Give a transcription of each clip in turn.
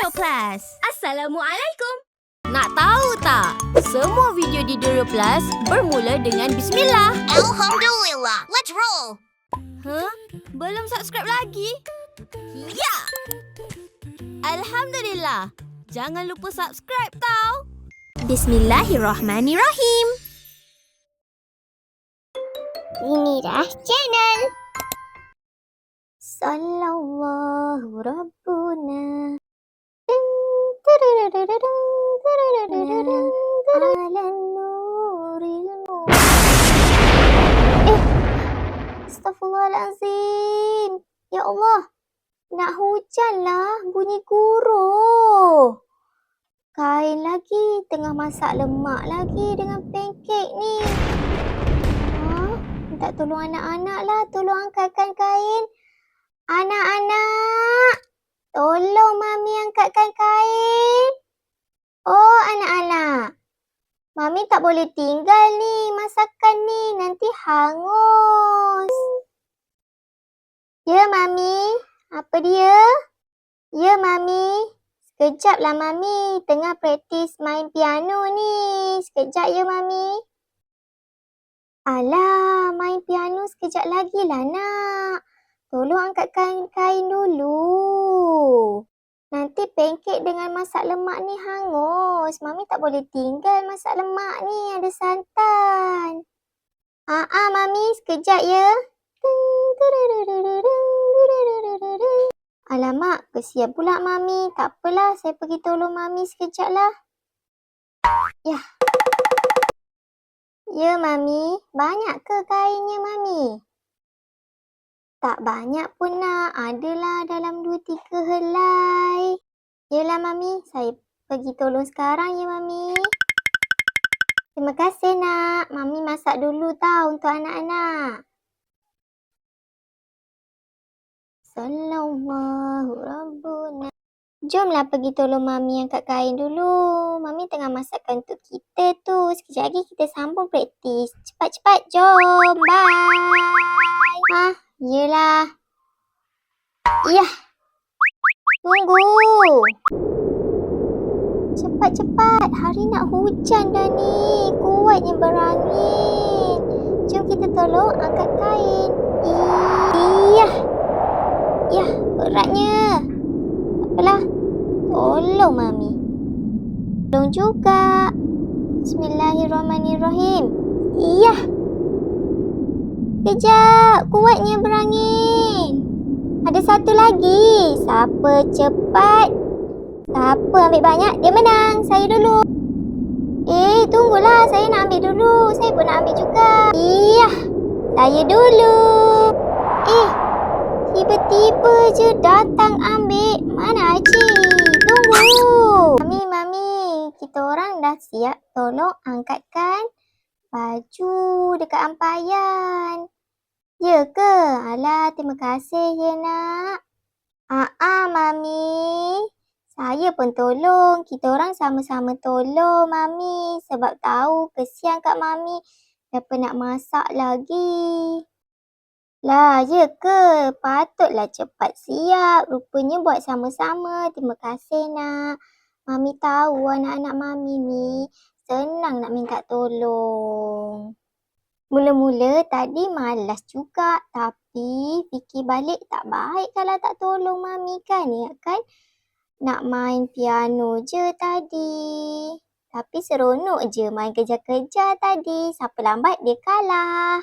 Doro Plus. Assalamualaikum. Nak tahu tak? Semua video di Doro Plus bermula dengan bismillah. Alhamdulillah. Let's roll. Belum subscribe lagi? Ya! Alhamdulillah. Jangan lupa subscribe tau. Bismillahirrahmanirrahim. Inilah channel. Sallallahu Rabbuna. Astaghfirullahalazim. Ya Allah. Nak hujan lah. Bunyi guru. Kain lagi. Tengah masak lemak lagi dengan pancake ni. Minta tolong anak-anak lah. Tolong angkatkan kain. Anak-anak. Tolong Mami angkatkan kain. Oh anak-anak. Mami tak boleh tinggal ni. Masakan ni. Nanti hangus. Ya Mami. Apa dia? Ya Mami. Sekejap lah Mami. Tengah praktis main piano ni. Sekejap ya Mami. Alah, main piano sekejap lagi lah nak. Tolong angkatkan kain dulu. Nanti pancake dengan masak lemak ni hangus. Mami tak boleh tinggal masak lemak ni. Ada santan. Mami, sekejap ya. Alamak, kesian pula Mami. Tak apalah, saya pergi tolong Mami sekejap lah. Ya. Ya Mami, banyak ke kainnya Mami? Tak banyak pun nak, adalah dalam 2-3 helai. Yelah Mami, saya pergi tolong sekarang ya Mami. Terima kasih nak, Mami masak dulu tau untuk anak-anak. Sallallahu Rabbuna. Jomlah pergi tolong Mami angkat kain dulu. Mami tengah masakkan untuk kita tu. Sekejap lagi kita sambung praktis. Cepat-cepat jom. Bye. Yelah. Yah. Tunggu. Cepat-cepat. Hari nak hujan dah ni. Kuatnya berangin. Jom kita tolong angkat kain. Iyah. Yah, beratnya. Tak apalah. Tolong Mami. Tolong juga. Bismillahirrahmanirrahim. Iyah. Kejap. Kuatnya berangin. Ada satu lagi. Siapa cepat? Siapa ambil banyak? Dia menang. Saya dulu. Tunggulah. Saya nak ambil dulu. Saya pun nak ambil juga. Iyah. Saya dulu. Tiba-tiba je datang ambil. Mana Haji? Tunggu. Mami. Kita orang dah siap. Tolong angkatkan baju dekat ampayan. Ya ke? Alah, terima kasih ya nak. Mami. Saya pun tolong. Kita orang sama-sama tolong Mami. Sebab tahu kesian kat Mami. Dah penat masak lagi. Lah, ya ke? Patutlah cepat siap. Rupanya buat sama-sama. Terima kasih nak. Mami tahu anak-anak Mami ni senang nak minta tolong. Mula-mula tadi malas juga. Tapi fikir balik tak baik kalau tak tolong Mami kan? Ya kan? Nak main piano je tadi. Tapi seronok je main kejar-kejar tadi. Siapa lambat dia kalah.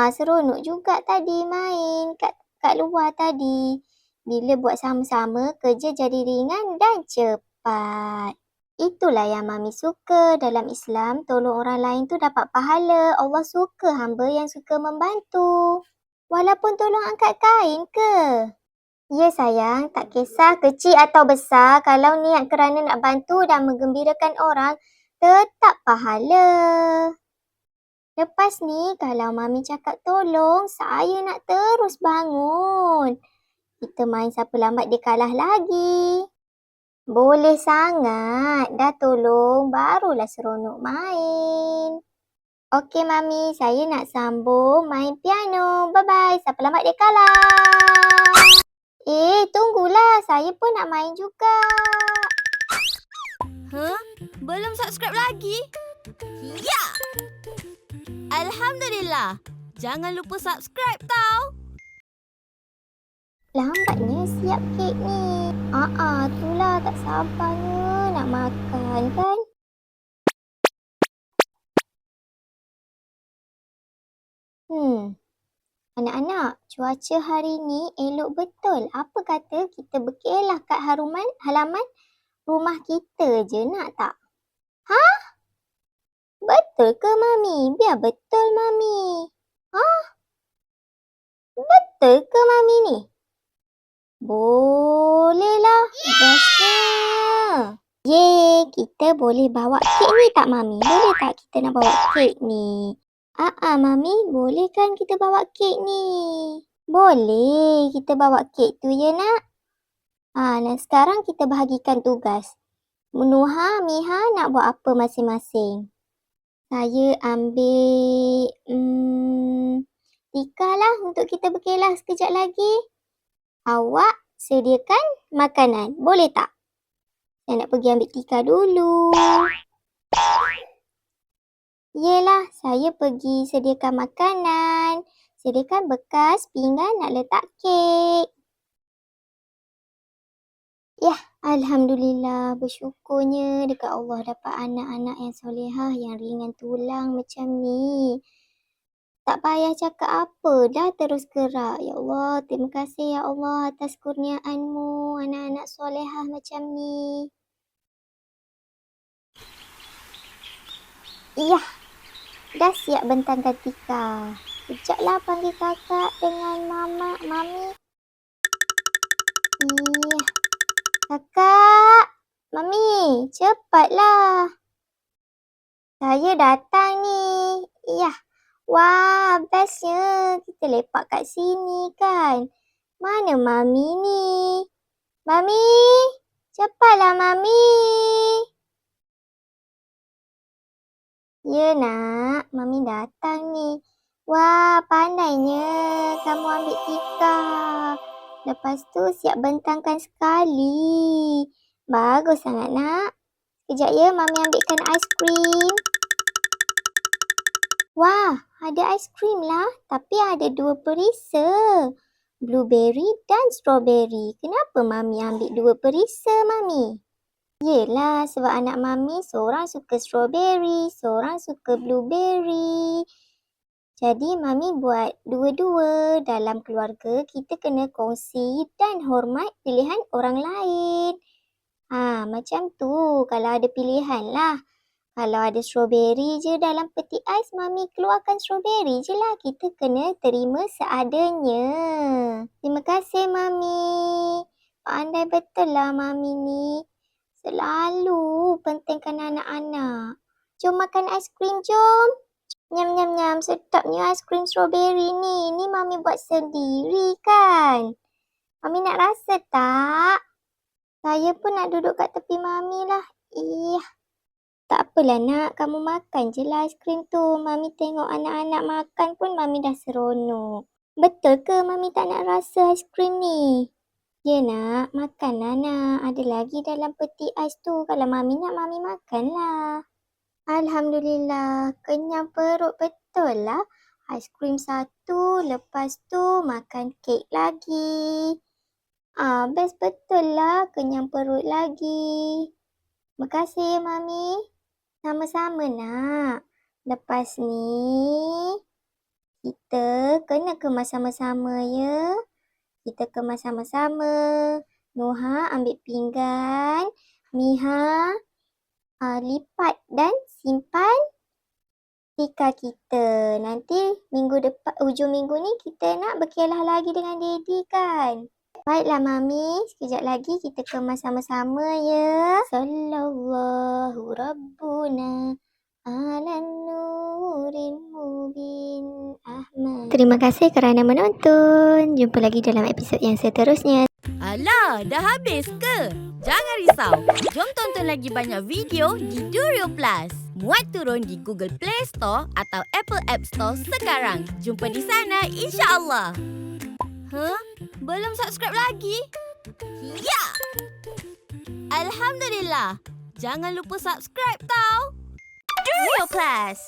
Seronok juga tadi main kat luar tadi. Bila buat sama-sama, kerja jadi ringan dan cepat. Itulah yang Mami suka dalam Islam. Tolong orang lain tu dapat pahala. Allah suka hamba yang suka membantu. Walaupun tolong angkat kain ke? Ya sayang, tak kisah kecil atau besar. Kalau niat kerana nak bantu dan menggembirakan orang, tetap pahala. Lepas ni, kalau Mami cakap tolong, saya nak terus bangun. Kita main siapa lambat dia kalah lagi. Boleh sangat. Dah tolong, barulah seronok main. Okey Mami, saya nak sambung main piano. Bye-bye. Siapa lambat dia kalah. Tunggulah. Saya pun nak main juga. Belum subscribe lagi? Ya! Alhamdulillah. Jangan lupa subscribe tau. Lambatnya siap kek ni. Itulah tak sabarnya nak makan kan. Anak-anak, cuaca hari ni elok betul. Apa kata kita berkelah kat halaman rumah kita je, nak tak? Betul ke Mami? Biar betul Mami. Betul ke Mami ni? Bolehlah. Bestnya. Yeay, kita boleh bawa kek ni tak Mami? Boleh tak kita nak bawa kek ni? Mami, boleh kan kita bawa kek ni? Boleh, kita bawa kek tu ya nak? Dan sekarang kita bahagikan tugas. Nuha, Miha nak buat apa masing-masing? Saya ambil Tika lah untuk kita berkelah sekejap lagi. Awak sediakan makanan, boleh tak? Saya nak pergi ambil Tika dulu. Yelah, saya pergi sediakan makanan. Sediakan bekas pinggan nak letak kek. Yah, Alhamdulillah. Bersyukurnya dekat Allah dapat anak-anak yang solehah, yang ringan tulang macam ni. Tak payah cakap apa, dah terus gerak. Ya Allah, terima kasih ya Allah atas kurniaan-Mu, anak-anak solehah macam ni. Yah, dah siap bentangkan Tika. Sekejaplah panggil kakak dengan mami. Iya. Kakak, Mami, cepatlah. Saya datang ni. Iya. Wah, bestnya. Kita lepak kat sini kan. Mana Mami ni? Mami, cepatlah Mami. Ya nak, Mami datang ni. Wah, pandainya kamu ambil Tika. Lepas tu siap bentangkan sekali. Bagus sangat nak. Sekejap ya, Mami ambilkan aiskrim. Wah, ada aiskrim lah. Tapi ada 2 perisa. Blueberry dan strawberry. Kenapa Mami ambil 2 perisa, Mami? Yelah, sebab anak Mami seorang suka strawberry, seorang suka blueberry. Jadi Mami buat 2-2. Dalam keluarga kita kena kongsi dan hormat pilihan orang lain. Macam tu kalau ada pilihan lah. Kalau ada strawberry je dalam peti ais, Mami keluarkan strawberry je lah. Kita kena terima seadanya. Terima kasih Mami. Pandai betul lah Mami ni. Selalu pentingkan anak-anak. Jom makan aiskrim, jom. Nyam. Sedapnya aiskrim strawberry ni. Ni Mami buat sendiri kan? Mami nak rasa tak? Saya pun nak duduk kat tepi Mami lah. Tak apalah nak. Kamu makan je lah aiskrim tu. Mami tengok anak-anak makan pun Mami dah seronok. Betul ke Mami tak nak rasa aiskrim ni? Ya nak, makanlah nak. Ada lagi dalam peti ais tu. Kalau Mami nak, Mami makanlah. Alhamdulillah, kenyang perut betul lah. Aiskrim 1, lepas tu makan kek lagi. Best betul lah, kenyang perut lagi. Makasih ya Mami. Sama-sama nak. Lepas ni, kita kena kemas sama-sama ya. Kita kemas sama-sama. Nuha ambil pinggan. Miha lipat dan simpan Tika kita. Nanti hujung minggu ni kita nak berkelah lagi dengan Daddy kan? Baiklah Mami, sekejap lagi kita kemas sama-sama ya. Sallallahu Rabbuna ala nurin mubin Ahmad. Terima kasih kerana menonton. Jumpa lagi dalam episod yang seterusnya. Alah, dah habis ke? Jangan risau. Jom tonton lagi banyak video di Durio Plus. Muat turun di Google Play Store atau Apple App Store sekarang. Jumpa di sana insya-Allah. Belum subscribe lagi? Ya! Alhamdulillah. Jangan lupa subscribe tau. Do your class.